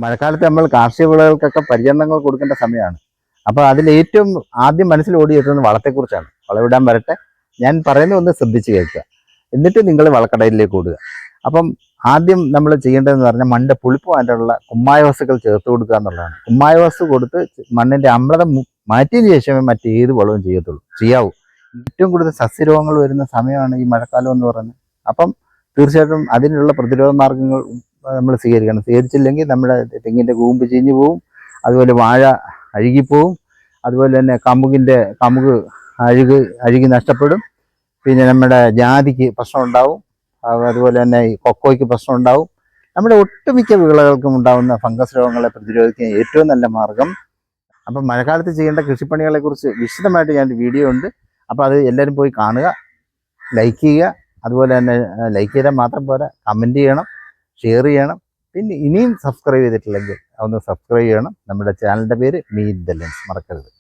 മഴക്കാലത്ത് നമ്മൾ കാർഷിക വിളകൾക്കൊക്കെ പരിചരണങ്ങൾ കൊടുക്കേണ്ട സമയമാണ്. അപ്പോൾ അതിലേറ്റവും ആദ്യം മനസ്സിൽ ഓടിയെത്തുന്നത് വളത്തെക്കുറിച്ചാണ്. വളമിടാൻ വരട്ടെ, ഞാൻ പറയുന്നത് ഒന്ന് ശ്രദ്ധിച്ച് കേൾക്കുക, എന്നിട്ട് നിങ്ങൾ വളക്കടയിലേക്ക് ഓടുക. അപ്പം ആദ്യം നമ്മൾ ചെയ്യേണ്ടതെന്ന് പറഞ്ഞാൽ മണ്ണിൻ്റെ പുളിപ്പ് മാറ്റാനുള്ള കുമ്മായ വസ്തുക്കൾ ചേർത്ത് കൊടുക്കുക എന്നുള്ളതാണ്. കുമ്മായ വസ്തു കൊടുത്ത് മണ്ണിൻ്റെ അമ്ലത മാറ്റിയതിന് ശേഷമേ മറ്റേത് വളവും ചെയ്യാവൂ. ഏറ്റവും കൂടുതൽ സസ്യരോഗങ്ങൾ വരുന്ന സമയമാണ് ഈ മഴക്കാലം എന്ന് പറയുന്നത്. അപ്പം തീർച്ചയായിട്ടും അതിനുള്ള പ്രതിരോധ മാർഗങ്ങൾ നമ്മൾ സ്വീകരിക്കണം. സ്വീകരിച്ചില്ലെങ്കിൽ നമ്മുടെ തെങ്ങിൻ്റെ കൂമ്പ് ചീഞ്ഞു പോവും, അതുപോലെ വാഴ അഴുകിപ്പോവും, അതുപോലെ തന്നെ കമുക് അഴുകി നഷ്ടപ്പെടും. പിന്നെ നമ്മുടെ ജാതിക്ക് പ്രശ്നം ഉണ്ടാവും, അതുപോലെ തന്നെ ഈ കൊക്കോയ്ക്ക് പ്രശ്നം ഉണ്ടാവും. നമ്മുടെ ഒട്ടുമിക്ക വിളകൾക്കും ഉണ്ടാകുന്ന ഫംഗസ് രോഗങ്ങളെ പ്രതിരോധിക്കാൻ ഏറ്റവും നല്ല മാർഗം. അപ്പം മഴക്കാലത്ത് ചെയ്യേണ്ട കൃഷിപ്പണികളെക്കുറിച്ച് വിശദമായിട്ട് ഞാൻ വീഡിയോ ഉണ്ട്. അപ്പോൾ അത് എല്ലാവരും പോയി കാണുക, ലൈക്ക് ചെയ്യുക. അതുപോലെ തന്നെ ലൈക്ക് ചെയ്താൽ മാത്രം പോരാ, കമൻറ്റ് ചെയ്യണം, ഷെയർ ചെയ്യണം. പിന്നെ ഇനിയും സബ്സ്ക്രൈബ് ചെയ്തിട്ടില്ലെങ്കിൽ ഒന്ന് സബ്സ്ക്രൈബ് ചെയ്യണം. നമ്മുടെ ചാനലിൻ്റെ പേര് മീറ്റ് ദ ലെൻസ്, മറക്കരുത്.